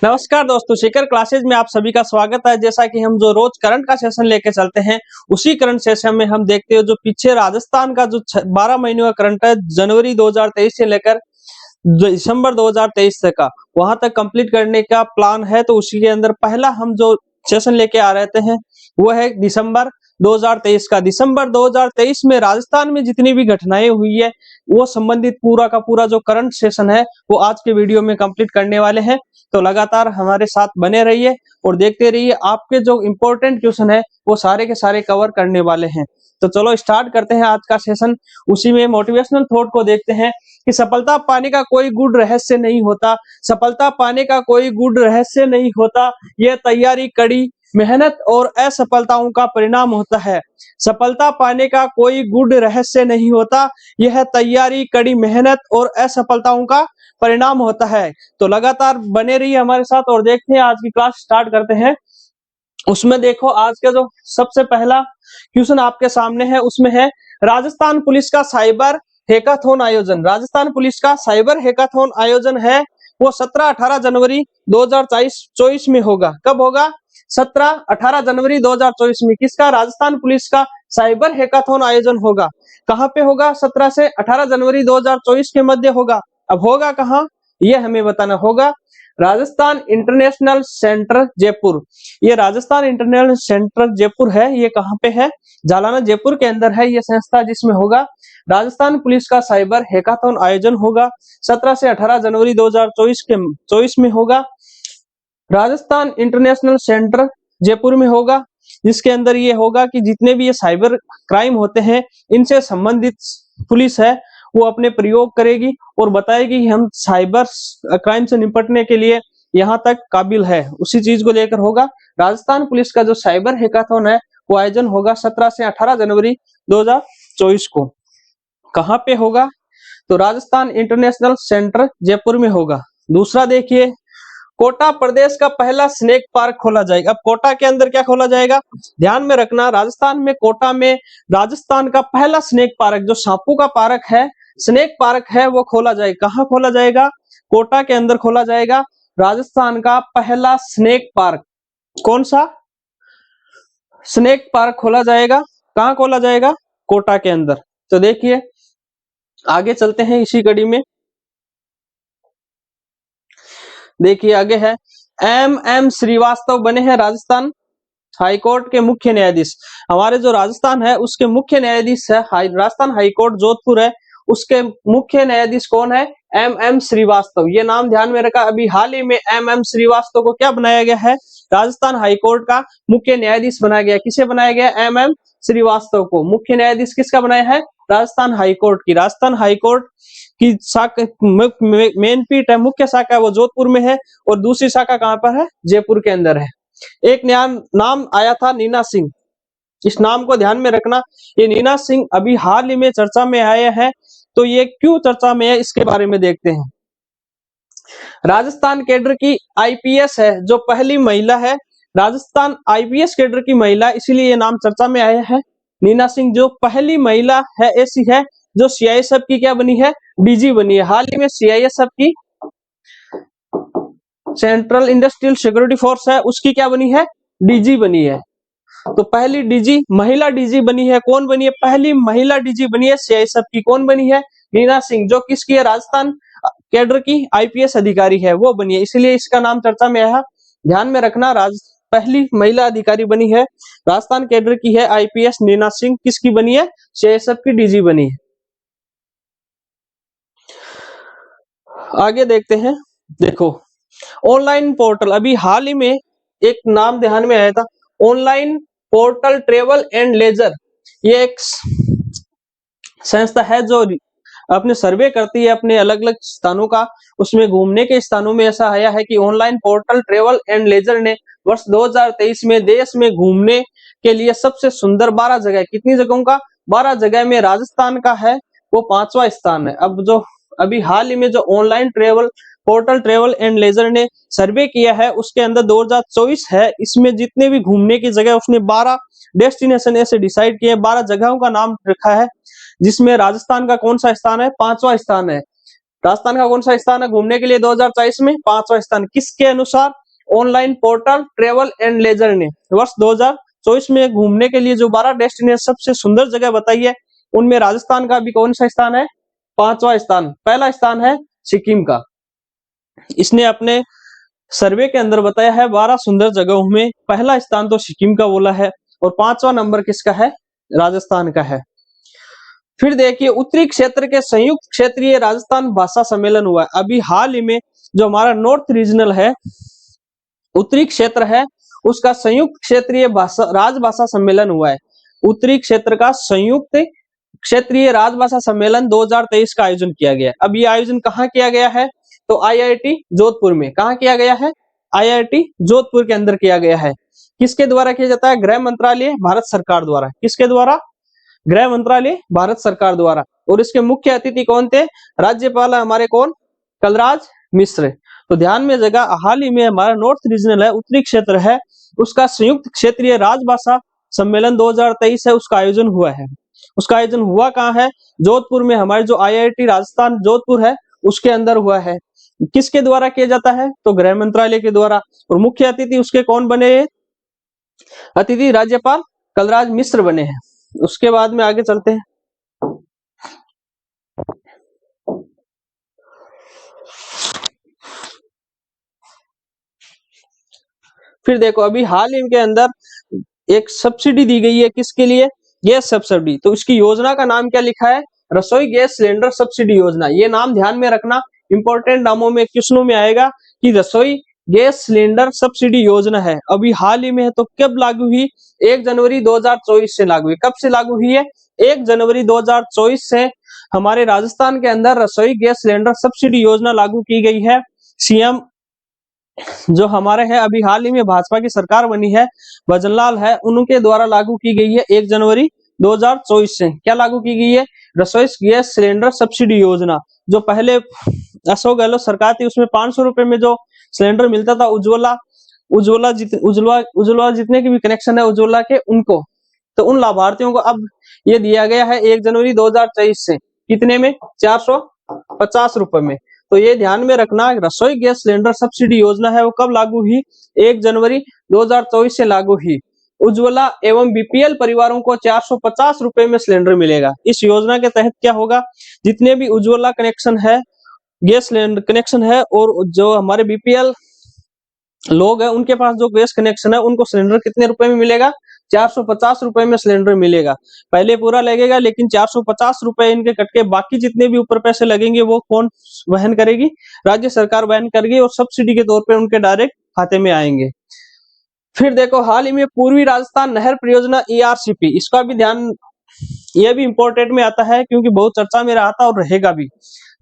नमस्कार दोस्तों, शेखर क्लासेज में आप सभी का स्वागत है। जैसा कि हम जो रोज करंट का सेशन लेके चलते हैं, उसी करंट सेशन में हम देखते हैं जो पीछे राजस्थान का जो 12 महीनों का करंट है, जनवरी 2023 से लेकर दिसंबर 2023 तक का वहां तक कंप्लीट करने का प्लान है। तो उसी के अंदर पहला हम जो सेशन लेके आ रहे हैं वो है दिसंबर 2023 का। दिसंबर 2023 में राजस्थान में जितनी भी घटनाएं हुई है वो संबंधित पूरा का पूरा जो करंट सेशन है वो आज के वीडियो में कंप्लीट करने वाले हैं। तो लगातार हमारे साथ बने रहिए और देखते रहिए, आपके जो इम्पोर्टेंट क्वेश्चन है वो सारे के सारे कवर करने वाले हैं। तो चलो स्टार्ट करते हैं आज का सेशन। उसी में मोटिवेशनल थॉट को देखते हैं कि सफलता पाने का कोई गुड़ रहस्य नहीं होता। सफलता पाने का कोई गुड़ रहस्य नहीं होता, यह तैयारी, कड़ी मेहनत और असफलताओं का परिणाम होता है। सफलता पाने का कोई गुड़ रहस्य नहीं होता, यह तैयारी, कड़ी मेहनत और असफलताओं का परिणाम होता है। तो लगातार बने रहिए हमारे साथ और देखते हैं आज की क्लास स्टार्ट करते हैं। उसमें देखो आज का जो सबसे पहला क्वेश्चन आपके सामने है उसमें है राजस्थान पुलिस का साइबर हैकाथॉन आयोजन। राजस्थान पुलिस का साइबर हैकाथॉन आयोजन है वो 17-18 जनवरी 2024 में होगा। कब होगा? 17-18 जनवरी 2024 में किसका? राजस्थान पुलिस का साइबर हैकाथॉन आयोजन होगा। कहां पे होगा? 17 से 18 जनवरी 2024 के मध्य होगा। अब होगा कहां ये हमें बताना होगा। Rajasthan international centre Jaipur. ये राजस्थान इंटरनेशनल सेंटर जयपुर है। ये कहां पे है? जालाना जयपुर के अंदर है ये संस्था, जिसमें होगा राजस्थान पुलिस का साइबर हैकाथॉन आयोजन होगा। 17 से 18 जनवरी 2024 में होगा। राजस्थान इंटरनेशनल सेंटर जयपुर में होगा, जिसके अंदर ये होगा कि जितने भी ये साइबर क्राइम होते हैं इनसे संबंधित पुलिस है वो अपने प्रयोग करेगी और बताएगी कि हम साइबर क्राइम से निपटने के लिए यहाँ तक काबिल है। उसी चीज को लेकर होगा। राजस्थान पुलिस का जो साइबर हैकाथॉन है वो आयोजन होगा 17 से 18 जनवरी 2024 को। कहाँ पे होगा? तो राजस्थान इंटरनेशनल सेंटर जयपुर में होगा। दूसरा देखिए, कोटा प्रदेश का पहला स्नेक पार्क खोला जाएगा। अब कोटा के अंदर क्या खोला जाएगा? ध्यान में रखना, राजस्थान में कोटा में राजस्थान का पहला स्नेक पार्क जो सांपू का पार्क है, स्नेक पार्क है, वो खोला जाएगा। कहाँ खोला जाएगा? कोटा के अंदर खोला जाएगा राजस्थान का पहला स्नेक पार्क। कौन सा स्नेक पार्क खोला जाएगा? कहाँ खोला जाएगा? कोटा के अंदर। तो देखिए आगे चलते हैं इसी कड़ी में। देखिए आगे है एम श्रीवास्तव बने हैं राजस्थान हाईकोर्ट के मुख्य न्यायाधीश। हमारे जो राजस्थान है उसके मुख्य न्यायाधीश है राजस्थान हाईकोर्ट जोधपुर है, उसके मुख्य न्यायाधीश कौन है? एम श्रीवास्तव। ये नाम ध्यान में रखा। अभी हाल ही में एम श्रीवास्तव को क्या बनाया गया है? राजस्थान हाईकोर्ट का मुख्य न्यायाधीश बनाया गया। किसे बनाया गया? एम श्रीवास्तव को मुख्य न्यायाधीश किसका बनाया है? राजस्थान हाईकोर्ट की। राजस्थान हाईकोर्ट की शाखा मेन पीठ है, मुख्य शाखा वो जोधपुर में है और दूसरी शाखा कहां पर है? जयपुर के अंदर है। एक नाम आया था नीना सिंह, इस नाम को ध्यान में रखना। ये नीना सिंह अभी हाल ही में चर्चा में आए हैं। तो ये क्यों चर्चा में है इसके बारे में देखते हैं। राजस्थान कैडर की आईपीएस है, जो पहली महिला है राजस्थान आईपीएस कैडर की महिला, इसीलिए ये नाम चर्चा में आया है। नीना सिंह जो पहली महिला है ऐसी है जो सीआईएसएफ की क्या बनी है? डीजी बनी है। हाल ही में सीआईएसएफ की सेंट्रल इंडस्ट्रियल सिक्योरिटी फोर्स है उसकी क्या बनी है? डीजी बनी है। तो पहली डीजी महिला डीजी बनी है। कौन बनी है? पहली महिला डीजी बनी है सीआईएसएफ की। कौन बनी है? नीना सिंह, जो किसकी है? राजस्थान कैडर की आईपीएस अधिकारी है, वो बनी है, इसलिए इसका नाम चर्चा में आया। ध्यान में रखना, पहली महिला अधिकारी बनी है राजस्थान कैडर की है आईपीएस नीना सिंह। किसकी बनी है? सीआईएसएफ की डीजी बनी है। आगे देखते हैं। देखो ऑनलाइन पोर्टल, अभी हाल ही में एक नाम ध्यान में आया था, online portal travel and leisure. ये एक संस्था है जो अपने सर्वे करती है अपने अलग अलग स्थानों का। उसमें घूमने के स्थानों में ऐसा आया है कि online portal travel and leisure ने वर्ष 2023 में देश में घूमने के लिए सबसे सुंदर 12 जगह, कितनी जगहों का? 12 जगह में राजस्थान का है वो 5वां स्थान है। अब जो अभी हाल ही में जो online portal travel and leisure ने सर्वे किया है उसके अंदर 2024 है, इसमें जितने भी घूमने की जगह उसने 12 डेस्टिनेशन ऐसे डिसाइड किए, 12 जगहों का नाम रखा है, जिसमें राजस्थान का कौन सा स्थान है? 5वां स्थान है। राजस्थान का कौन सा स्थान है घूमने के लिए 2024 में? 5वां स्थान। किसके अनुसार? Online portal travel and leisure ने वर्ष 2024 में घूमने के लिए जो 12 डेस्टिनेशन सबसे सुंदर जगह बताई है, उनमें राजस्थान का भी कौन सा स्थान है? 5वां स्थान। पहला स्थान है सिक्किम का। इसने अपने सर्वे के अंदर बताया है 12 सुंदर जगहों में पहला स्थान तो सिक्किम का बोला है और 5वां नंबर किसका है? राजस्थान का है। फिर देखिए उत्तरी क्षेत्र के संयुक्त क्षेत्रीय राजस्थान भाषा सम्मेलन हुआ है अभी हाल ही में। जो हमारा नॉर्थ रीजनल है, उत्तरी क्षेत्र है, उसका संयुक्त क्षेत्रीय भाषा राजभाषा सम्मेलन हुआ है। उत्तरी क्षेत्र का संयुक्त क्षेत्रीय राजभाषा सम्मेलन 2023 का आयोजन किया गया। अब ये आयोजन कहाँ किया गया है? तो आईआईटी जोधपुर में। कहाँ किया गया है? आईआईटी जोधपुर के अंदर किया गया है। किसके द्वारा किया जाता है? गृह मंत्रालय भारत सरकार द्वारा। किसके द्वारा? गृह मंत्रालय भारत सरकार द्वारा। और इसके मुख्य अतिथि कौन थे? राज्यपाल हमारे कौन? कलराज मिश्र। तो ध्यान में जगह हाल ही में हमारा नॉर्थ रीजनल है, उत्तरी क्षेत्र है, उसका संयुक्त क्षेत्रीय राजभाषा सम्मेलन 2023 है, उसका आयोजन हुआ है। उसका आयोजन हुआ कहाँ है? जोधपुर में। हमारे जो आईआईटी राजस्थान जोधपुर है उसके अंदर हुआ है। किसके द्वारा किया जाता है? तो गृह मंत्रालय के द्वारा। और मुख्य अतिथि उसके कौन बने? अतिथि राज्यपाल कलराज मिश्र बने हैं। उसके बाद में आगे चलते हैं। फिर देखो अभी हाल ही के अंदर एक सब्सिडी दी गई है। किसके लिए? Gas subsidy. तो इसकी योजना का नाम क्या लिखा है? रसोई गैस सिलेंडर सब्सिडी योजना। ये नाम ध्यान में रखना, इंपॉर्टेंट नामों में क्वेश्चनों में आएगा कि रसोई गैस सिलेंडर सब्सिडी योजना है। अभी हाल ही में है। तो कब लागू हुई? 1 जनवरी 2024 से लागू हुई। कब से लागू हुई है? 1 जनवरी 2024 से हमारे राजस्थान के अंदर रसोई गैस सिलेंडर सब्सिडी योजना लागू की गई है। सीएम जो हमारे हैं अभी हाल ही में भाजपा की सरकार बनी है, भजनलाल है, उनके द्वारा लागू की गई है 1 जनवरी 2024 से। क्या लागू की गई है? रसोई गैस सिलेंडर सब्सिडी योजना। जो पहले अशोक गहलोत सरकार थी उसमें 500 रुपए में जो सिलेंडर मिलता था उज्ज्वला जितने के भी कनेक्शन है उज्ज्वला के उनको, तो उन लाभार्थियों को अब ये दिया गया है 1 जनवरी 2023 से। कितने में? 450 रुपए में। तो ये ध्यान में रखना, रसोई गैस सिलेंडर सब्सिडी योजना है वो कब लागू हुई? 1 जनवरी 2024 से लागू हुई। उज्ज्वला एवं बीपीएल परिवारों को 450 रुपए में सिलेंडर मिलेगा। इस योजना के तहत क्या होगा? जितने भी उज्ज्वला कनेक्शन है, गैस सिलेंडर कनेक्शन है और जो हमारे बीपीएल लोग हैं उनके पास जो गैस कनेक्शन है उनको सिलेंडर कितने रुपए में मिलेगा? 450 रुपए में सिलेंडर मिलेगा। पहले पूरा लगेगा लेकिन 450 रुपए इनके कट के बाकी जितने भी ऊपर पैसे लगेंगे वो कौन वहन करेगी? राज्य सरकार वहन करेगी और सब्सिडी के तौर पे उनके डायरेक्ट खाते में आएंगे। फिर देखो हाल ही में पूर्वी राजस्थान नहर परियोजना ईआरसीपी, इसका भी ध्यान, यह भी इंपॉर्टेंट में आता है क्योंकि बहुत चर्चा में रहा था और रहेगा भी।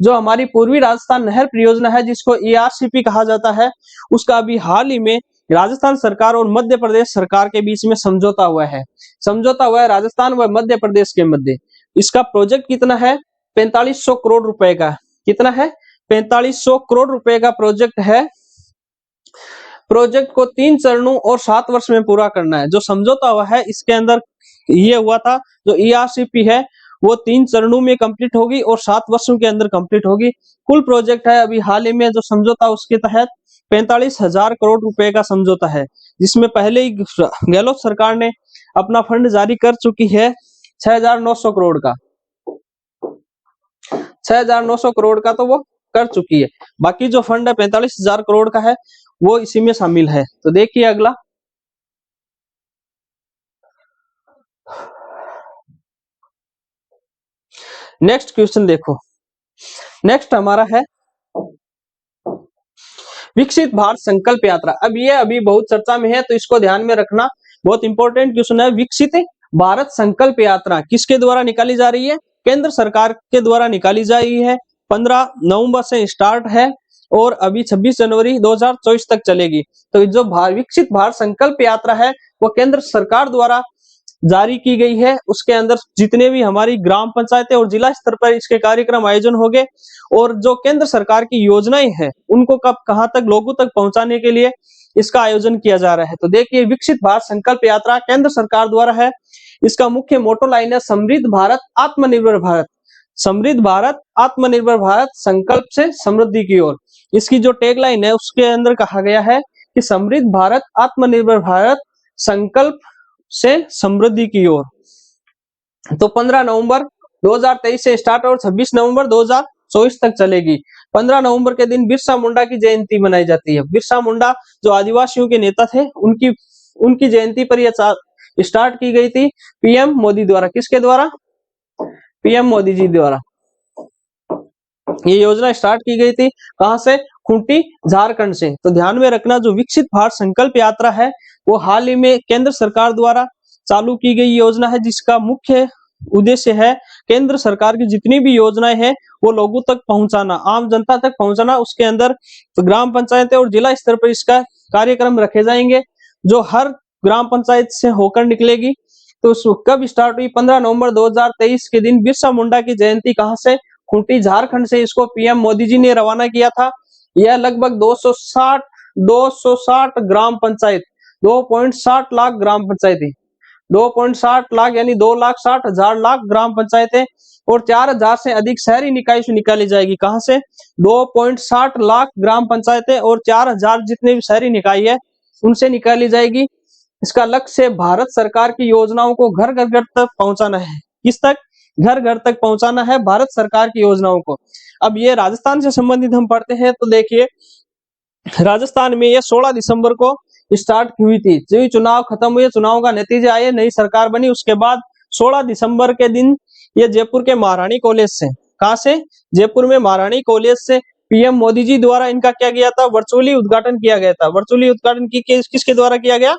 जो हमारी पूर्वी राजस्थान नहर परियोजना है जिसको ईआरसीपी कहा जाता है, उसका अभी हाल ही में राजस्थान सरकार और मध्य प्रदेश सरकार के बीच में समझौता हुआ है। समझौता हुआ है राजस्थान व मध्य प्रदेश के मध्य। इसका प्रोजेक्ट कितना है? 4500 करोड़ रुपए का। कितना है? 4500 करोड़ रुपए का प्रोजेक्ट है। प्रोजेक्ट को 3 चरणों और 7 वर्ष में पूरा करना है। जो समझौता हुआ है इसके अंदर ये हुआ था, जो ईआरसीपी है वो 3 चरणों में कंप्लीट होगी और 7 वर्षों के अंदर कंप्लीट होगी। कुल प्रोजेक्ट है अभी हाल ही में जो समझौता उसके तहत 45,000 करोड़ रुपए का समझौता है, जिसमें पहले ही गहलोत सरकार ने अपना फंड जारी कर चुकी है 6,900 करोड़ का। 6,900 करोड़ का तो वो कर चुकी है। बाकी जो फंड है 45,000 करोड़ का है वो इसी में शामिल है। तो देखिए अगला, नेक्स्ट क्वेश्चन देखो। नेक्स्ट हमारा है विकसित भारत संकल्प यात्रा। अब ये अभी बहुत चर्चा में है तो इसको ध्यान में रखना, बहुत इंपॉर्टेंट क्वेश्चन है। विकसित भारत संकल्प यात्रा किसके द्वारा निकाली जा रही है? केंद्र सरकार के द्वारा निकाली जा रही है। 15 नवंबर से स्टार्ट है और अभी 26 जनवरी 2024 तक चलेगी। तो जो विकसित भारत संकल्प यात्रा है वो केंद्र सरकार द्वारा जारी की गई है। उसके अंदर जितने भी हमारी ग्राम पंचायतें और जिला स्तर पर इसके कार्यक्रम आयोजन होंगे और जो केंद्र सरकार की योजनाएं हैं उनको कब कहां तक लोगों तक पहुंचाने के लिए इसका आयोजन किया जा रहा है। तो देखिए विकसित भारत संकल्प यात्रा केंद्र सरकार द्वारा है। इसका मुख्य मोटो लाइन है समृद्ध भारत आत्मनिर्भर भारत। समृद्ध भारत आत्मनिर्भर भारत संकल्प से समृद्धि की ओर। इसकी जो टैगलाइन है उसके अंदर कहा गया है कि समृद्ध भारत आत्मनिर्भर भारत संकल्प से समृद्धि की ओर। तो 15 नवंबर 2023 से स्टार्ट और 26 नवंबर 2024 तक चलेगी। 15 नवंबर के दिन बिरसा मुंडा की जयंती मनाई जाती है। बिरसा मुंडा जो आदिवासियों के नेता थे उनकी जयंती पर यह स्टार्ट की गई थी पीएम मोदी द्वारा। किसके द्वारा? पीएम मोदी जी द्वारा ये योजना स्टार्ट की गई थी। कहां से? खूंटी झारखंड से। तो ध्यान में रखना, जो विकसित भारत संकल्प यात्रा है वो हाल ही में केंद्र सरकार द्वारा चालू की गई योजना है, जिसका मुख्य उद्देश्य है केंद्र सरकार की जितनी भी योजनाएं हैं वो लोगों तक पहुंचाना, आम जनता तक पहुंचाना। उसके अंदर तो ग्राम पंचायतें और जिला स्तर पर इसका कार्यक्रम रखे जाएंगे, जो हर ग्राम पंचायत से होकर निकलेगी। तो कब स्टार्ट हुई? 15 नवंबर 2023 के दिन बिरसा मुंडा की जयंती। कहां से? खूंटी झारखंड से इसको पीएम मोदी जी ने रवाना किया था। यह लगभग 260 ग्राम पंचायत, 2.60 लाख ग्राम पंचायतें, 2.60 लाख यानी 2,60,000 ग्राम पंचायतें और 4,000 से अधिक शहरी निकाय से निकाली जाएगी। कहां से? 2.60 लाख ग्राम पंचायतें और 4,000 जितने भी शहरी निकाय है उनसे निकाली जाएगी। इसका लक्ष्य भारत सरकार की योजनाओं को घर घर तक पहुंचाना है। किस तक? घर घर तक पहुंचाना है भारत सरकार की योजनाओं को। अब ये राजस्थान से संबंधित हम पढ़ते हैं तो देखिए, राजस्थान में ये 16 दिसंबर को स्टार्ट हुई थी। जो चुनाव खत्म हुए, चुनाव का नतीजा आए, नई सरकार बनी, उसके बाद 16 दिसंबर के दिन ये जयपुर के महारानी कॉलेज से, कहां से? जयपुर में महारानी कॉलेज से पीएम मोदी जी द्वारा इनका क्या किया था? वर्चुअली उद्घाटन किया गया था। वर्चुअली उद्घाटन किसके द्वारा किया गया?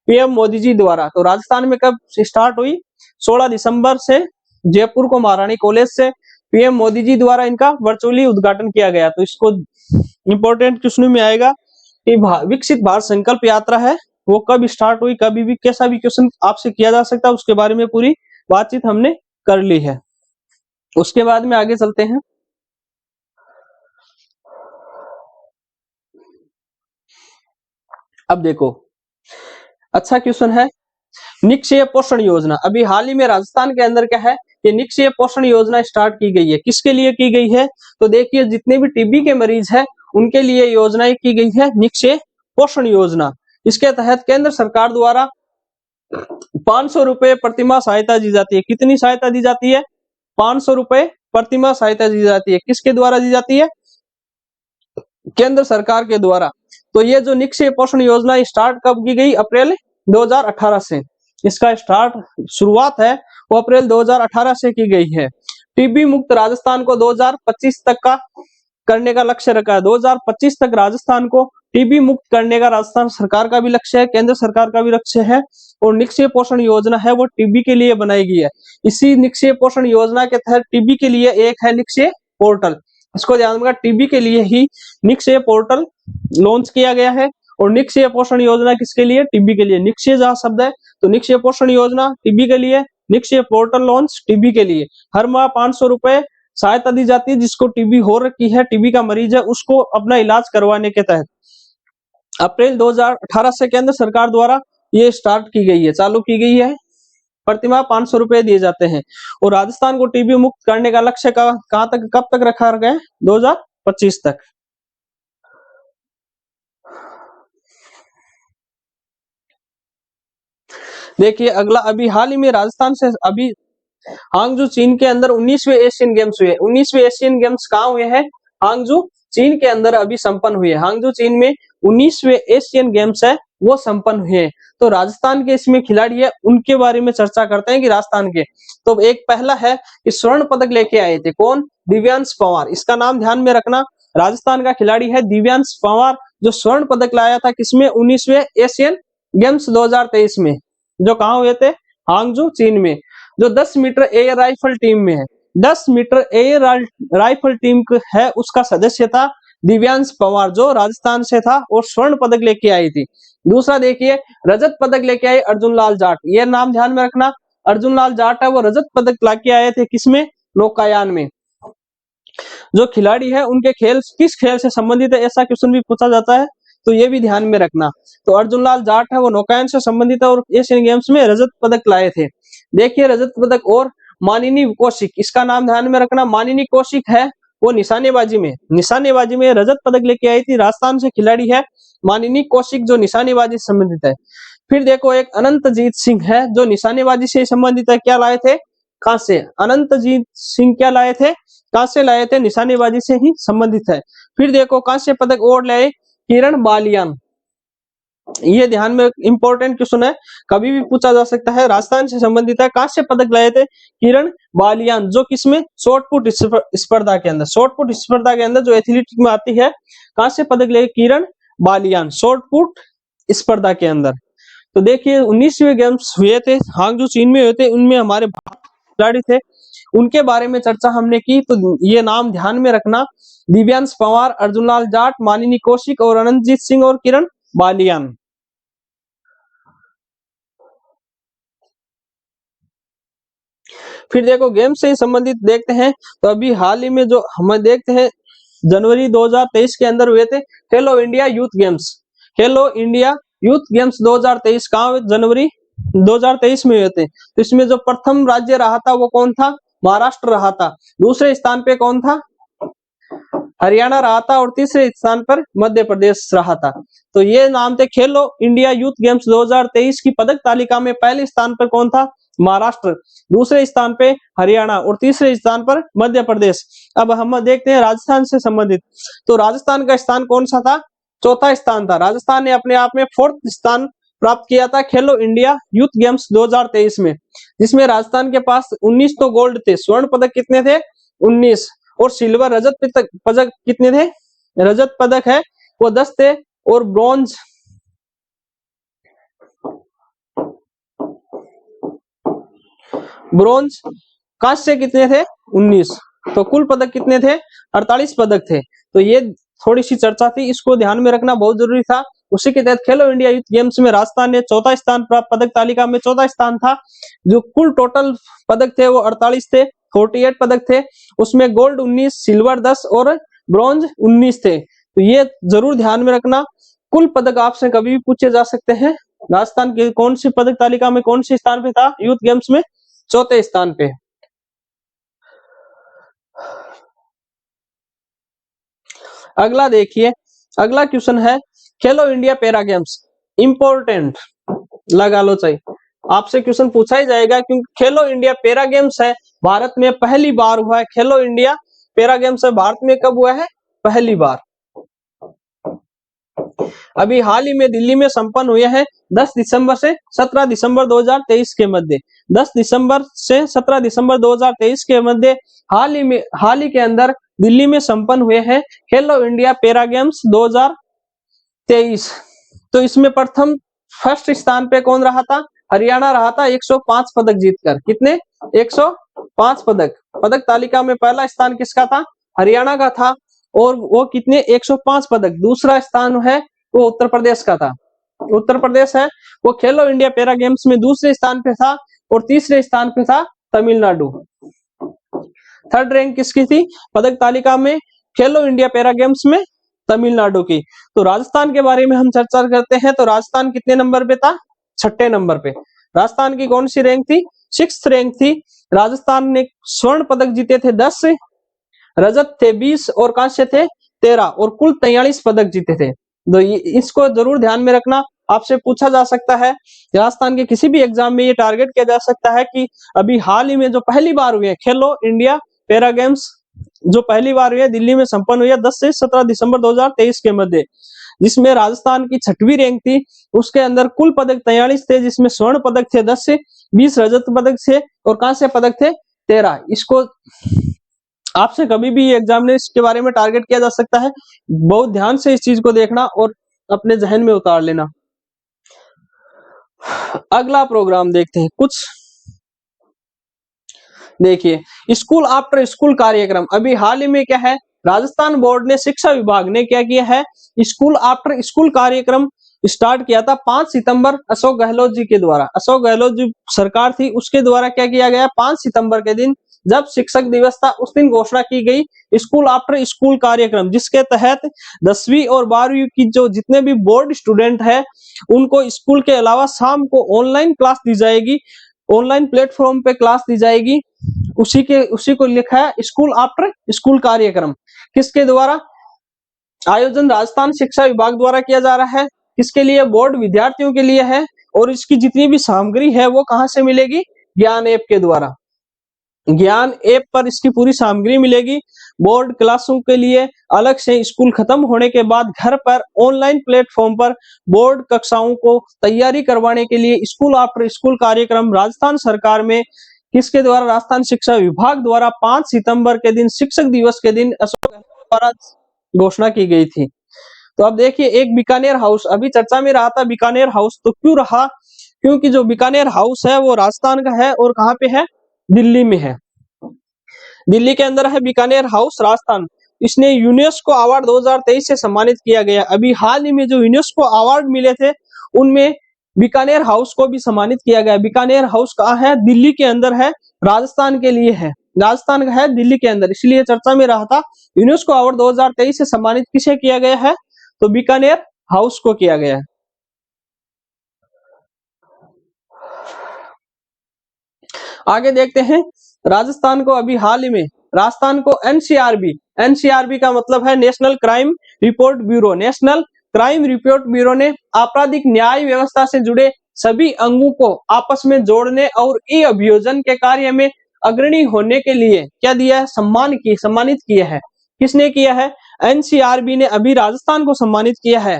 पीएम मोदी जी द्वारा। तो राजस्थान में कब स्टार्ट हुई? 16 दिसंबर से जयपुर को महारानी कॉलेज से पीएम मोदी जी द्वारा इनका वर्चुअली उद्घाटन किया गया। तो इसको इंपॉर्टेंट क्वेश्चन में आएगा कि विकसित भारत संकल्प यात्रा है वो कब स्टार्ट हुई, कभी भी कैसा भी क्वेश्चन आपसे किया जा सकता है, उसके बारे में पूरी बातचीत हमने कर ली है। उसके बाद में आगे चलते हैं। अब देखो, अच्छा क्वेश्चन है, निक्षय पोषण योजना। अभी हाल ही में राजस्थान के अंदर क्या है कि निक्षय पोषण योजना स्टार्ट की गई है। किसके लिए की गई है? तो देखिए, जितने भी टीबी के मरीज हैं उनके लिए योजनाएं की गई है निक्षय पोषण योजना। इसके तहत केंद्र सरकार द्वारा 500 रुपए प्रतिमाह सहायता दी जाती है। कितनी सहायता दी जाती है? 500 रुपए प्रतिमाह सहायता दी जाती है। किसके द्वारा दी जाती है? केंद्र सरकार के द्वारा। तो ये जो निक्षय पोषण योजना स्टार्ट कब की गई? अप्रैल 2018 से। इसका शुरुआत है वो अप्रैल 2018 से की गई है। टीबी मुक्त राजस्थान को 2025 तक का करने का लक्ष्य रखा है। 2025 तक राजस्थान को टीबी मुक्त करने का राजस्थान सरकार का भी लक्ष्य है, केंद्र सरकार का भी लक्ष्य है। और निक्षय पोषण योजना है वो टीबी के लिए बनाई गई है। इसी निक्षय पोषण योजना के तहत टीबी के लिए एक है निक्षय पोर्टल। इसको ध्यान रखना, टीबी के लिए ही निक्षय पोर्टल लॉन्च किया गया है। और निक्षय पोषण योजना किसके लिए? टीबी के लिए। निक्षय जहां शब्द है तो निक्षय पोषण योजना टीबी के लिए, निक्षय पोर्टल लॉन्च टीबी के लिए। हर माह 500 रुपए सहायता दी जाती है जिसको टीबी हो रखी है, टीबी का मरीज है, उसको अपना इलाज करवाने के तहत। अप्रैल 2018 से केंद्र सरकार द्वारा ये स्टार्ट की गई है, चालू की गई है। प्रतिमाह 500 रुपए दिए जाते हैं। और राजस्थान को टीबी मुक्त करने का लक्ष्य कहां तक, कब तक रखा गया? 2025 तक। देखिए अगला, अभी हाल ही में राजस्थान से अभी हांगजू चीन के अंदर 19वें एशियन गेम्स हुए। 19वें एशियन गेम्स कहाँ हुए हैं? हांगजू चीन के अंदर अभी संपन्न हुए। हांगजू चीन में 19वें एशियन गेम्स है वो संपन्न हुए। तो राजस्थान के इसमें खिलाड़ी है उनके बारे में चर्चा करते हैं कि राजस्थान के। तो एक पहला है कि स्वर्ण पदक लेके आए थे। कौन? दिव्यांश पंवार। इसका नाम ध्यान में रखना, राजस्थान का खिलाड़ी है दिव्यांश पंवार, जो स्वर्ण पदक लाया था किसमें? 19वें एशियन गेम्स 2023 में, जो कहाँ हुए थे? हांगजू चीन में। जो 10 मीटर एयर राइफल टीम में है, 10 मीटर एयर राइफल टीम है, उसका सदस्य था दिव्यांश पंवार, जो राजस्थान से था और स्वर्ण पदक लेके आई थी। दूसरा देखिए, रजत पदक लेके आए अर्जुन लाल जाट। ये नाम ध्यान में रखना, अर्जुन लाल जाट है वो रजत पदक लाके आए थे किसमें? नौकायान में। जो खिलाड़ी है उनके खेल किस खेल से संबंधित है, ऐसा क्वेश्चन भी पूछा जाता है, तो ये भी ध्यान में रखना। तो अर्जुन लाल जाट है वो नौकायन से संबंधित है और एशियन गेम्स में रजत पदक लाए थे। देखिए रजत पदक और मानिनी कौशिक, इसका नाम ध्यान में रखना। मानिनी कौशिक है वो निशानेबाजी में रजत पदक लेके आई थी, राजस्थान से खिलाड़ी है मानिनी कौशिक जो निशानेबाजी से संबंधित है। फिर देखो एक अनंतजीत सिंह है जो निशानेबाजी से संबंधित है, क्या लाए थे? कांस्य। अनंतजीत सिंह क्या लाए थे? कांस्य लाए थे, निशानेबाजी से ही संबंधित है। फिर देखो कांस्य पदक और लाए किरण बालियान, ये ध्यान में इंपॉर्टेंट क्वेश्चन है, कभी भी पूछा जा सकता है, राजस्थान से संबंधित है। कांस्य पदक लाए थे किरण बालियान, जो किसमें? शॉर्टपुट स्पर्धा के अंदर, शॉर्टपुट स्पर्धा के अंदर जो एथलेटिक में आती है, कांस्य पदक ले किरण बालियान शॉर्टपुट स्पर्धा के अंदर। तो देखिए 19वें गेम्स हुए थे हांगजू चीन में हुए थे, उनमें हमारे खिलाड़ी थे, उनके बारे में चर्चा हमने की। तो ये नाम ध्यान में रखना, दिव्यांश पवार, अर्जुनलाल जाट, मानिनी कौशिक और अनंतजीत सिंह और किरण बालियान। फिर देखो गेम से संबंधित देखते हैं, तो अभी हाल ही में जो हम देखते हैं जनवरी 2023 के अंदर हुए थे खेलो इंडिया यूथ गेम्स। खेलो इंडिया यूथ गेम्स 2023 कहाँ हुए? जनवरी 2023 में हुए थे। तो इसमें जो प्रथम राज्य रहा था वो कौन था? महाराष्ट्र रहा था। दूसरे स्थान पे कौन था? हरियाणा रहा था। और तीसरे स्थान पर मध्य प्रदेश रहा था। तो ये नाम थे खेलो इंडिया यूथ गेम्स 2023 की पदक तालिका में पहले स्थान पर कौन था? महाराष्ट्र, दूसरे स्थान पे हरियाणा और तीसरे स्थान पर मध्य प्रदेश। अब हम देखते हैं राजस्थान से संबंधित, तो राजस्थान का स्थान कौन सा था? चौथा स्थान था। राजस्थान ने अपने आप में 4th स्थान प्राप्त किया था खेलो इंडिया यूथ गेम्स 2023 में, जिसमें राजस्थान के पास 19 तो गोल्ड थे, स्वर्ण पदक कितने थे? 19, और सिल्वर रजत पदक कितने थे? रजत पदक है वो 10 थे, और ब्रॉन्ज कांस्य कितने थे? 19। तो कुल पदक कितने थे? 48 पदक थे। तो ये थोड़ी सी चर्चा थी, इसको ध्यान में रखना बहुत जरूरी था। उसी के तहत खेलो इंडिया यूथ गेम्स में राजस्थान ने चौथा स्थान प्राप्त, पदक तालिका में चौथा स्थान था। जो कुल टोटल पदक थे वो 48 थे, 48 पदक थे, उसमें गोल्ड 19, सिल्वर 10 और ब्रॉन्ज 19 थे। तो ये जरूर ध्यान में रखना, कुल पदक आपसे कभी भी पूछे जा सकते हैं। राजस्थान के कौन सी पदक तालिका में कौन से स्थान पे था यूथ गेम्स में? चौथे स्थान पे। अगला देखिए, अगला क्वेश्चन है खेलो इंडिया पैरा गेम्स। इंपॉर्टेंट लगा लो चाहिए, आपसे क्वेश्चन पूछा ही जाएगा, क्योंकि खेलो इंडिया पैरा गेम्स है भारत में पहली बार हुआ है। खेलो इंडिया पैरा गेम्स है भारत में कब हुआ है? पहली बार। अभी हाल ही में दिल्ली में संपन्न हुए हैं 10 दिसंबर से 17 दिसंबर 2023 के मध्य। 10 दिसंबर से 17 दिसंबर 2023 के मध्य हाल ही के अंदर दिल्ली में संपन्न हुए हैं खेलो इंडिया पैरा गेम्स 2023। तो इसमें प्रथम फर्स्ट स्थान पे कौन रहा था? हरियाणा रहा था 105 पदक जीतकर। कितने? 105 पदक। पदक तालिका में पहला स्थान किसका था? हरियाणा का था, और वो कितने? 105 पदक। दूसरा स्थान है वो उत्तर प्रदेश का था, उत्तर प्रदेश है वो खेलो इंडिया पैरा गेम्स में दूसरे स्थान पे था, और तीसरे स्थान पे था तमिलनाडु। थर्ड रैंक किसकी थी पदक तालिका में खेलो इंडिया पैरा गेम्स में? तमिलनाडु की। तो राजस्थान के बारे में हम चर्चा करते हैं, तो राजस्थान कितने नंबर पे था? 6ठे नंबर पे। राजस्थान की कौन सी रैंक थी? 6th रैंक थी। राजस्थान ने स्वर्ण पदक जीते थे 10, रजत थे 20 और कांस्य थे 13, और कुल 43 पदक जीते थे। तो इसको जरूर ध्यान में रखना, आपसे पूछा जा सकता है राजस्थान के किसी भी एग्जाम में, ये टारगेट किया जा सकता है कि अभी हाल ही में जो पहली बार हुए खेलो इंडिया पैरा गेम्स, जो पहली बार हुए दिल्ली में संपन्न हुए 10 से 17 दिसंबर 2023 के मध्य, जिसमें राजस्थान की 6वीं रैंक थी। उसके अंदर कुल पदक 43 थे, जिसमें स्वर्ण पदक थे 10 से 20 रजत पदक थे और कांस्य पदक थे 13। इसको आपसे कभी भी एग्जाम में इसके बारे में टारगेट किया जा सकता है, बहुत ध्यान से इस चीज को देखना और अपने जहन में उतार लेना। अगला प्रोग्राम देखते हैं कुछ। देखिए स्कूल आफ्टर स्कूल कार्यक्रम, अभी हाल ही में क्या है, राजस्थान बोर्ड ने, शिक्षा विभाग ने क्या किया है, स्कूल आफ्टर स्कूल कार्यक्रम स्टार्ट किया था 5 सितंबर अशोक गहलोत जी के द्वारा। अशोक गहलोत जी सरकार थी, उसके द्वारा क्या किया गया, 5 सितंबर के दिन जब शिक्षक दिवस था उस दिन घोषणा की गई स्कूल आफ्टर स्कूल कार्यक्रम, जिसके तहत 10वीं और 12वीं की जो जितने भी बोर्ड स्टूडेंट है उनको स्कूल के अलावा शाम को ऑनलाइन क्लास दी जाएगी, ऑनलाइन प्लेटफॉर्म पे क्लास दी जाएगी। उसी को लिखा है स्कूल आफ्टर स्कूल कार्यक्रम। किसके द्वारा? आयोजन राजस्थान शिक्षा विभाग द्वारा किया जा रहा है। किसके लिए? बोर्ड विद्यार्थियों के लिए है। और इसकी जितनी भी सामग्री है वो कहां से मिलेगी? ज्ञान ऐप के द्वारा। ज्ञान ऐप पर इसकी पूरी सामग्री मिलेगी। बोर्ड क्लासों के लिए अलग से, स्कूल खत्म होने के बाद घर पर ऑनलाइन प्लेटफॉर्म पर बोर्ड कक्षाओं को तैयारी करवाने के लिए स्कूल आफ्टर स्कूल कार्यक्रम राजस्थान सरकार में किसके द्वारा? राजस्थान शिक्षा विभाग द्वारा 5 सितंबर के दिन, शिक्षक दिवस के दिन अशोक गहलोत द्वारा घोषणा की गई थी। तो अब देखिए, एक बीकानेर हाउस अभी चर्चा में रहा था। बीकानेर हाउस तो क्यों रहा? क्योंकि जो बीकानेर हाउस है वो राजस्थान का है और कहाँ पे है? दिल्ली में है। दिल्ली के अंदर है बीकानेर हाउस, राजस्थान। इसने यूनेस्को अवार्ड 2023 से सम्मानित किया गया। अभी हाल ही में जो यूनेस्को अवार्ड मिले थे उनमें बीकानेर हाउस को भी सम्मानित किया गया। बीकानेर हाउस कहाँ है? दिल्ली के अंदर है, राजस्थान के लिए है। राजस्थान का है, दिल्ली के अंदर, इसलिए चर्चा में रहा था। यूनेस्को अवार्ड 2023 से सम्मानित किसे किया गया है? तो बीकानेर हाउस को किया गया है। आगे देखते हैं, राजस्थान को अभी हाल ही में, राजस्थान को एनसीआरबी का मतलब है national crime report bureau. National crime report bureau ने आपराधिक न्याय व्यवस्था से जुड़े सभी अंगों को आपस में जोड़ने और ई अभियोजन के कार्य में अग्रणी होने के लिए क्या दिया है? सम्मानित किया है। किसने किया है? एनसीआरबी ने अभी राजस्थान को सम्मानित किया है।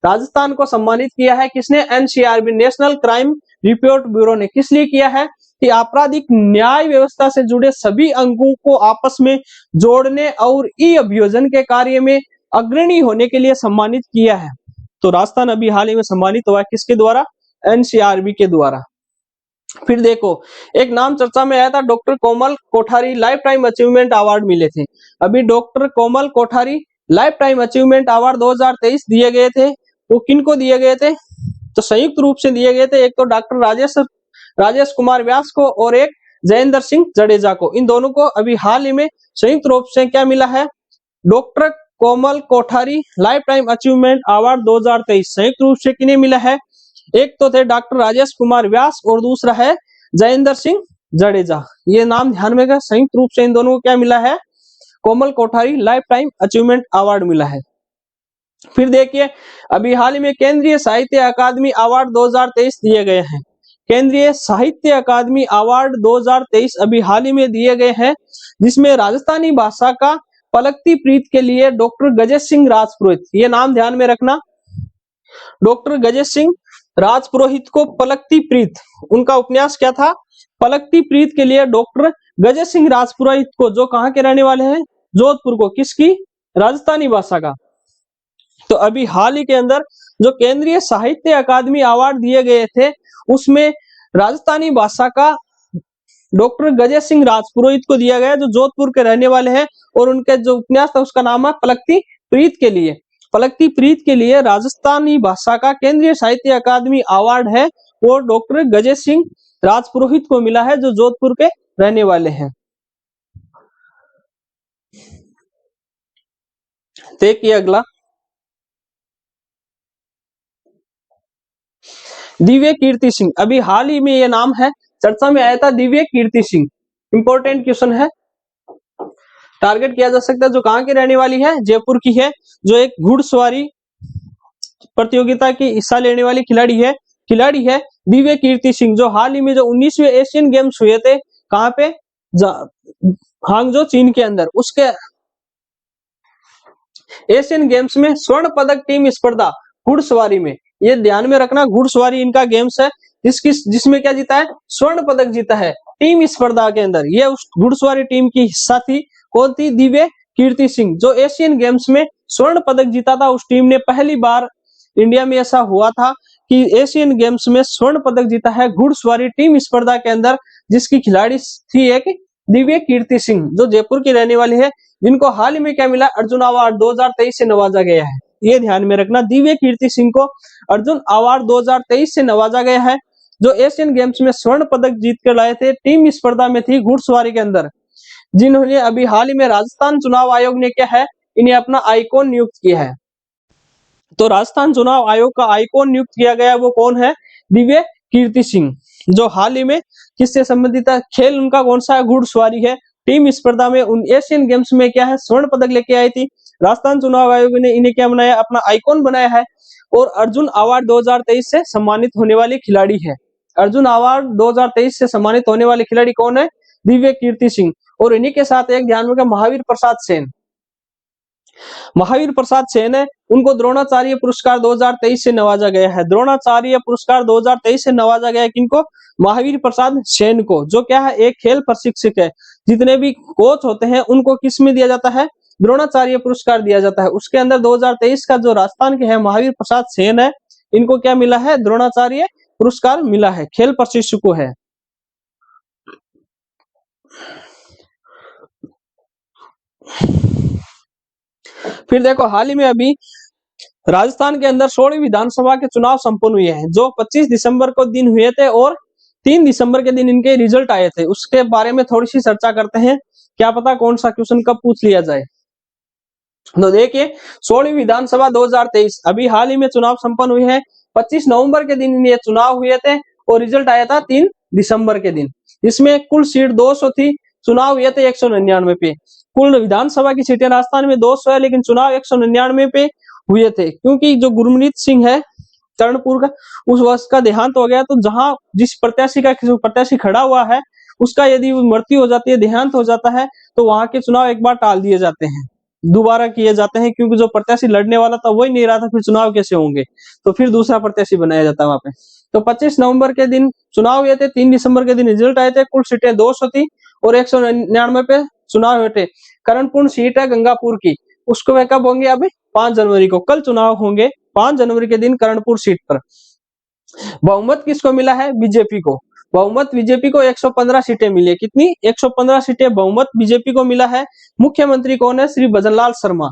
राजस्थान को सम्मानित किया है किसने? NCRB, national crime report bureau ने। किस लिए किया है? कि आपराधिक न्याय व्यवस्था से जुड़े सभी अंगों को आपस में जोड़ने और ई अभियोजन के कार्य में अग्रणी होने के लिए सम्मानित किया है। तो राजस्थान अभी हाल ही में सम्मानित हुआ किसके द्वारा? एनसीआरबी के द्वारा। फिर देखो, एक नाम चर्चा में आया था, doctor Komal Kothari lifetime achievement award मिले थे। अभी doctor Komal Kothari lifetime achievement award 2023 दिए गए थे। वो किनको दिए गए थे? तो संयुक्त रूप से दिए गए थे। एक तो डॉक्टर राजेश कुमार व्यास को और एक जयेंद्र सिंह जडेजा को। इन दोनों को अभी हाल ही में संयुक्त रूप से क्या मिला है? Doctor Komal Kothari lifetime achievement award 2023 संयुक्त रूप से किन्हें मिला है? एक तो थे डॉक्टर राजेश कुमार व्यास और दूसरा है जयेंद्र सिंह जडेजा। ये नाम ध्यान में रखना, संयुक्त रूप से इन दोनों को क्या मिला है? Komal Kothari lifetime achievement award मिला है। फिर देखिए, अभी हाल ही में केंद्रीय साहित्य अकादमी अवार्ड 2023 दिए गए हैं। केंद्रीय साहित्य अकादमी अवार्ड 2023 अभी हाल ही में दिए गए हैं, जिसमें राजस्थानी भाषा का पलकती प्रीत के लिए डॉक्टर गजेश सिंह राजपुरोहित, ये नाम ध्यान में रखना, डॉक्टर गजेश सिंह राजपुरोहित को पलकती प्रीत, उनका उपन्यास क्या था? पलकती प्रीत के लिए डॉक्टर गजेश सिंह राजपुरोहित को, जो कहाँ के रहने वाले हैं? जोधपुर को। किसकी? राजस्थानी भाषा का। तो अभी हाल ही के अंदर जो केंद्रीय साहित्य अकादमी अवार्ड दिए गए थे उसमें राजस्थानी भाषा का डॉक्टर गजेश सिंह राजपुरोहित को दिया गया, जो जोधपुर के रहने वाले हैं। और उनके जो उपन्यास था उसका नाम है पलकती प्रीत के लिए। पलकती प्रीत के लिए राजस्थानी भाषा का केंद्रीय साहित्य अकादमी अवार्ड है वो डॉक्टर गजेश सिंह राजपुरोहित को मिला है, जो जोधपुर के रहने वाले हैं। देखिए अगला, दिव्य कीर्ति सिंह। अभी हाल ही में ये नाम है, चर्चा में आया था, दिव्य कीर्ति सिंह। इंपॉर्टेंट क्वेश्चन है, टारगेट किया जा सकता है। जो कहाँ की रहने वाली है? जयपुर की है। जो एक घुड़सवारी प्रतियोगिता की हिस्सा लेने वाली खिलाड़ी है दिव्य कीर्ति सिंह, जो हाल ही में जो 19वें एशियन गेम्स हुए थे, कहाँ पे? हांगजो, चीन के अंदर, उसके एशियन गेम्स में स्वर्ण पदक टीम स्पर्धा घुड़सवारी में, ये ध्यान में रखना, घुड़सवारी इनका गेम्स है जिसमें क्या जीता है? स्वर्ण पदक जीता है टीम स्पर्धा के अंदर। ये उस घुड़सवारी टीम की हिस्सा थी। कौन थी? दिव्य कीर्ति सिंह, जो एशियन गेम्स में स्वर्ण पदक जीता था। उस टीम ने पहली बार इंडिया में ऐसा हुआ था कि एशियन गेम्स में स्वर्ण पदक जीता है घुड़सवारी टीम स्पर्धा के अंदर, जिसकी खिलाड़ी थी एक दिव्य कीर्ति सिंह, जो जयपुर की रहने वाली है, जिनको हाल ही में क्या मिला? अर्जुन अवार्ड 2023 से नवाजा गया है। ये ध्यान में रखना, दिव्य कीर्ति सिंह को अर्जुन अवार्ड 2023 से नवाजा गया है, जो एशियन गेम्स में स्वर्ण पदक जीत कर लाए थे। टीम स्पर्धा में थी घुड़सवारी के अंदर, जिन्होंने अभी हाल ही में राजस्थान चुनाव आयोग ने क्या है? इन्हें अपना आइकॉन नियुक्त किया है। तो राजस्थान चुनाव आयोग का आइकॉन नियुक्त किया गया, वो कौन है? दिव्य कीर्ति सिंह। जो हाल ही में किससे संबंधित है? खेल उनका कौन सा है? घुड़सवारी है। टीम स्पर्धा में उन एशियन गेम्स में क्या है? स्वर्ण पदक लेके आई थी। राजस्थान चुनाव आयोग ने इन्हें क्या बनाया? अपना आइकॉन बनाया है। और अर्जुन अवार्ड 2023 से सम्मानित होने वाली खिलाड़ी है। अर्जुन अवार्ड 2023 से सम्मानित होने वाले खिलाड़ी कौन है? दिव्य कीर्ति सिंह। और इन्हीं के साथ एक ध्यान रखिए, महावीर प्रसाद सेन। महावीर प्रसाद सेन है, उनको द्रोणाचार्य पुरस्कार 2023 से नवाजा गया है। द्रोणाचार्य पुरस्कार 2023 से नवाजा गया है किनको? महावीर प्रसाद सेन को, जो क्या है? एक खेल प्रशिक्षक है। जितने भी कोच होते हैं उनको किस में दिया जाता है? द्रोणाचार्य पुरस्कार दिया जाता है। उसके अंदर 2023 का जो राजस्थान के है महावीर प्रसाद सेन है, इनको क्या मिला है? द्रोणाचार्य पुरस्कार मिला है, खेल प्रशिक्षक को है। फिर देखो, हाल ही में अभी राजस्थान के अंदर 16वीं विधानसभा के चुनाव संपन्न हुए हैं, जो 25 दिसंबर को दिन हुए थे और 3 दिसंबर के दिन इनके रिजल्ट आए थे। उसके बारे में थोड़ी सी चर्चा करते हैं, क्या पता कौन सा क्वेश्चन कब पूछ लिया जाए। तो देखिए, 16वीं विधानसभा 2023 अभी हाल ही में चुनाव संपन्न हुए हैं। 25 नवंबर के दिन ये चुनाव हुए थे और रिजल्ट आया था 3 दिसंबर के दिन। इसमें कुल सीट 200 थी, चुनाव हुए थे 199 पे। कुल विधानसभा की सीटें राजस्थान में 200 है, लेकिन चुनाव 199 पे हुए थे, क्योंकि जो गुरमीत सिंह है कर्णपुर का, उस वर्ष का देहांत हो गया। तो जहां जिस प्रत्याशी खड़ा हुआ है उसका यदि मृत्यु हो जाती है, देहांत हो जाता है, तो वहां के चुनाव एक बार टाल दिए जाते हैं, दोबारा किए जाते हैं, क्योंकि जो प्रत्याशी लड़ने वाला था वही नहीं रहा था, फिर चुनाव कैसे होंगे? तो फिर दूसरा प्रत्याशी बनाया जाता है वहां पे। तो 25 नवंबर के दिन चुनाव हुए थे, 3 दिसंबर के दिन रिजल्ट आए थे। कुल सीटें 200 थी और 199 पे चुनाव हुए थे। कर्णपुर सीट है गंगापुर की, उसको वे कब होंगे? अभी 5 जनवरी को, कल चुनाव होंगे 5 जनवरी के दिन कर्णपुर सीट पर। बहुमत किसको मिला है? बीजेपी को। बहुमत बीजेपी को 115 सीटें मिली है। कितनी? 115 सीटें बहुमत बीजेपी को मिला है। मुख्यमंत्री कौन है? श्री भजनलाल शर्मा।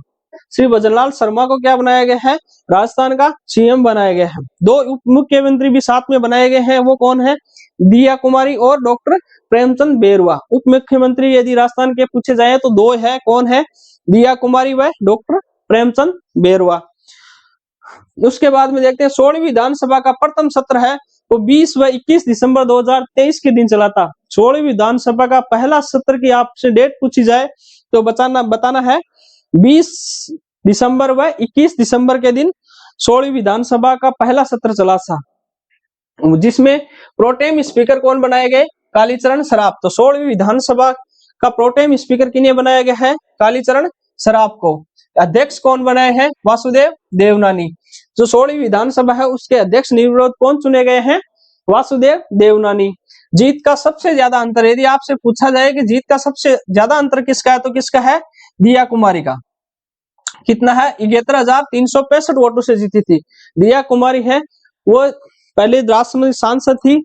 श्री भजनलाल शर्मा को क्या बनाया गया है? राजस्थान का सीएम बनाया गया है। 2 उप मुख्यमंत्री भी साथ में बनाए गए हैं, वो कौन है? दिया कुमारी और डॉक्टर प्रेमचंद बेरुआ। उप मुख्यमंत्री यदि राजस्थान के पूछे जाए तो 2 है, कौन है? दिया कुमारी व डॉक्टर प्रेमचंद बेरुआ। उसके बाद में देखते हैं 16वीं विधानसभा का प्रथम सत्र है, वो 20 व 21 दिसंबर 2023 के दिन चला था। 16वीं विधानसभा का पहला सत्र की आपसे डेट पूछी जाए तो बताना है 20 दिसंबर व 21 दिसंबर के दिन 16वीं विधानसभा का पहला सत्र चला था, जिसमें प्रोटेम स्पीकर कौन बनाए गए? कालीचरण सराफ। तो 16वीं विधानसभा का प्रोटेम स्पीकर किन्हें बनाया गया है? कालीचरण सराफ को। अध्यक्ष कौन बनाए हैं? वासुदेव देवनानी। जो 16वीं विधानसभा है उसके अध्यक्ष निर्विरोध कौन चुने गए हैं? वासुदेव देवनानी। जीत का सबसे ज्यादा अंतर, यदि आपसे पूछा जाए कि जीत का सबसे ज्यादा अंतर किसका है, तो किसका है? दिया कुमारी का। कितना है? 71,365 वोटों से जीती थी। दिया कुमारी है, वो पहले राष्ट्रपति सांसद थी,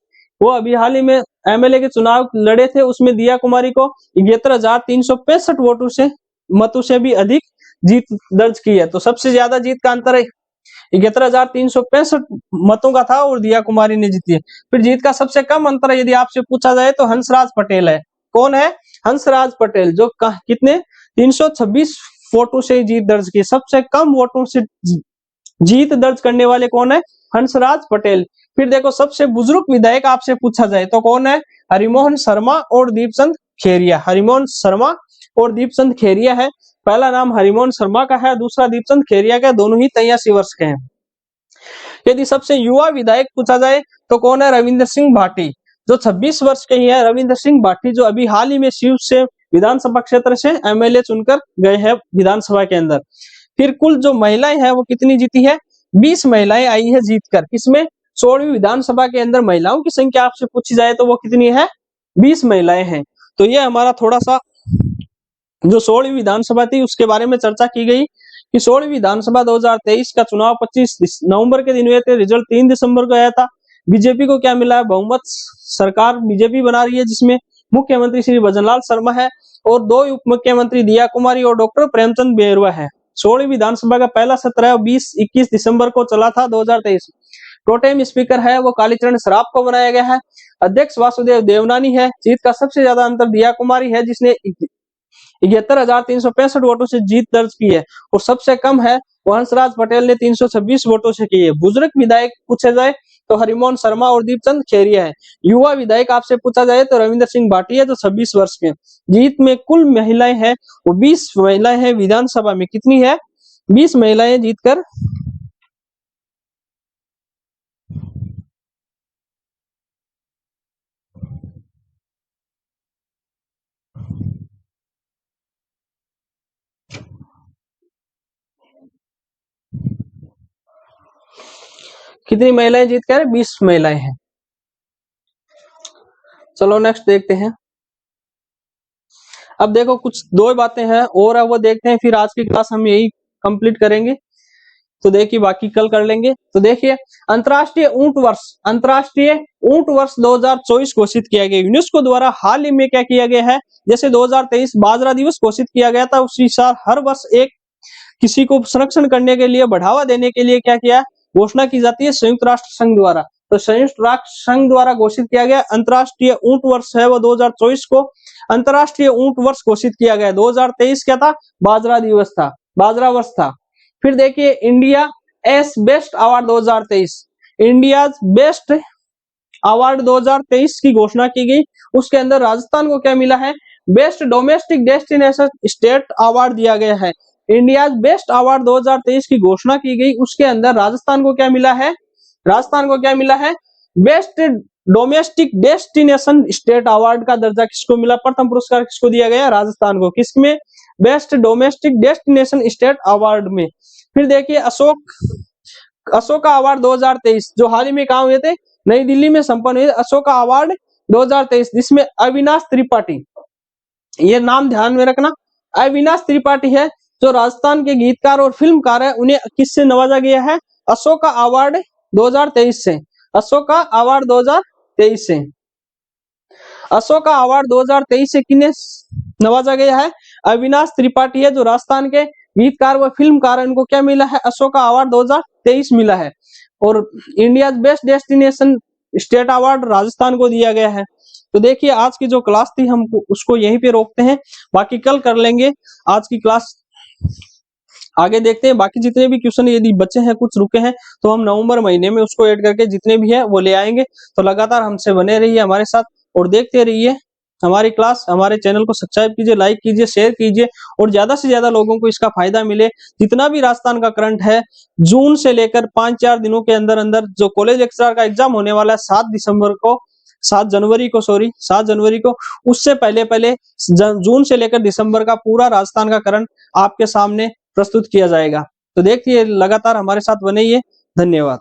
वो अभी हाल ही में एमएलए के चुनाव लड़े थे, उसमें दिया कुमारी को 71,365 वोटों से मतों से भी अधिक जीत दर्ज की है। तो सबसे ज्यादा जीत का अंतर है 71,365 मतों का था और दिया कुमारी ने जीती है। फिर जीत का सबसे कम अंतर यदि आपसे पूछा जाए तो हंसराज पटेल है। कौन है? हंसराज पटेल, जो कितने 326 वोटों से जीत दर्ज की। सबसे कम वोटों से जीत दर्ज करने वाले कौन है? हंसराज पटेल। फिर देखो, सबसे बुजुर्ग विधायक आपसे पूछा जाए तो कौन है? हरिमोहन शर्मा और दीपचंद खेरिया। हरिमोहन शर्मा और दीपचंद खेरिया है। पहला नाम हरिमोहन शर्मा का है, दूसरा दीपचंद खेरिया का, दोनों ही 83 वर्ष के हैं। यदि सबसे युवा विधायक पूछा जाए तो कौन है? रविंद्र सिंह भाटी, जो 26 वर्ष के ही है। रविंद्र सिंह भाटी जो अभी हाल ही में शिव से विधानसभा क्षेत्र से एमएलए चुनकर गए हैं विधानसभा के अंदर। फिर कुल जो महिलाएं हैं वो कितनी जीती है? 20 महिलाएं आई है जीतकर। किसमें? 16वीं विधानसभा के अंदर महिलाओं की संख्या आपसे पूछी जाए तो वो कितनी है? 20 महिलाएं हैं। तो ये हमारा थोड़ा सा जो 16वीं विधानसभा थी उसके बारे में चर्चा की गई कि 16वीं विधानसभा 2023 का चुनाव 25 नवंबर के दिन हुए थे, रिजल्ट 3 दिसंबर को आया था। बीजेपी को क्या मिला है? बहुमत सरकार बीजेपी बना रही है, जिसमें मुख्यमंत्री श्री भजनलाल शर्मा है और 2 उप मुख्यमंत्री दिया कुमारी और डॉक्टर प्रेमचंद बेरुआ है। 16वीं विधानसभा का पहला सत्र है 20-21 दिसंबर को चला था 2023। प्रोटेम स्पीकर है वो कालीचरण सराफ को बनाया गया है। अध्यक्ष वासुदेव देवनानी है। जीत का सबसे ज्यादा अंतर दिया कुमारी है, जिसने 71,365 वोटों से जीत दर्ज की है, और सबसे कम है वो हंसराज पटेल ने 326 वोटों से की है। बुजुर्ग विधायक पूछे जाए तो हरिमोहन शर्मा और दीपचंद खेरिया है। युवा विधायक आपसे पूछा जाए तो रविंद्र सिंह भाटिया जो 26 वर्ष के। जीत में कुल महिलाएं हैं वो 20 महिलाएं हैं। विधानसभा में कितनी है? 20 महिलाएं जीतकर कितनी महिलाएं जीतकर? 20 महिलाएं हैं। चलो नेक्स्ट देखते हैं। अब देखो कुछ दो बातें हैं और अब वो देखते हैं, फिर आज की क्लास हम यही कंप्लीट करेंगे। तो देखिए बाकी कल कर लेंगे। तो देखिए अंतरराष्ट्रीय ऊंट वर्ष 2024 घोषित किया गया। यूनेस्को द्वारा हाल ही में क्या किया गया है, जैसे 2023 बाजरा दिवस घोषित किया गया था, उसी साल हर वर्ष एक किसी को संरक्षण करने के लिए, बढ़ावा देने के लिए क्या किया, घोषणा की जाती है संयुक्त राष्ट्र संघ द्वारा। तो संयुक्त राष्ट्र संघ द्वारा घोषित किया गया अंतरराष्ट्रीय ऊंट वर्ष है वो 2024 को अंतरराष्ट्रीय ऊंट वर्ष घोषित किया गया। 2023 क्या था? बाजरा दिवस था, बाजरा वर्ष था। फिर देखिए India S best award 2023, India best award 2023 की घोषणा की गई। उसके अंदर राजस्थान को क्या मिला है? Best domestic destination state award दिया गया है। इंडिया बेस्ट अवार्ड 2023 की घोषणा की गई, उसके अंदर राजस्थान को क्या मिला है? राजस्थान को क्या मिला है? Best domestic destination state award का दर्जा किसको मिला? प्रथम पुरस्कार किसको दिया गया? राजस्थान को। किसमें? Best domestic destination state award में। फिर देखिए अशोका अवार्ड 2023 जो हाल ही में कहा हुए थे, नई दिल्ली में संपन्न हुए अशोका अवार्ड 2023, जिसमें अविनाश त्रिपाठी, ये नाम ध्यान में रखना, अविनाश त्रिपाठी है जो राजस्थान के गीतकार और फिल्मकार है, उन्हें किससे नवाजा गया है? अशोका अवार्ड 2023 से। अशोका अवार्ड 2023 से। अशोका अवार्ड 2023 से किन्हें नवाजा गया है? अविनाश त्रिपाठी है जो राजस्थान के गीतकार व फिल्मकार है, उनको क्या मिला है? अशोका अवार्ड 2023 मिला है। और India best destination state award Rajasthan को दिया गया है। तो देखिए आज की जो क्लास थी हम उसको यहीं पे रोकते हैं, बाकी कल कर लेंगे। आज की क्लास आगे देखते हैं। बाकी जितने भी क्वेश्चन यदि बचे हैं, कुछ रुके हैं, तो हम नवंबर महीने में उसको ऐड करके जितने भी है वो ले आएंगे। तो लगातार हमसे बने रहिए हमारे साथ और देखते रहिए हमारी क्लास। हमारे चैनल को सब्सक्राइब कीजिए, लाइक कीजिए, शेयर कीजिए और ज्यादा से ज्यादा लोगों को इसका फायदा मिले। जितना भी राजस्थान का करंट है, जून से लेकर 5-4 दिनों के अंदर अंदर जो कॉलेज लेक्चरर का एग्जाम होने वाला है 7 जनवरी को, उससे पहले जून से लेकर दिसंबर का पूरा राजस्थान का करंट आपके सामने प्रस्तुत किया जाएगा। तो देखिए लगातार हमारे साथ बने। धन्यवाद।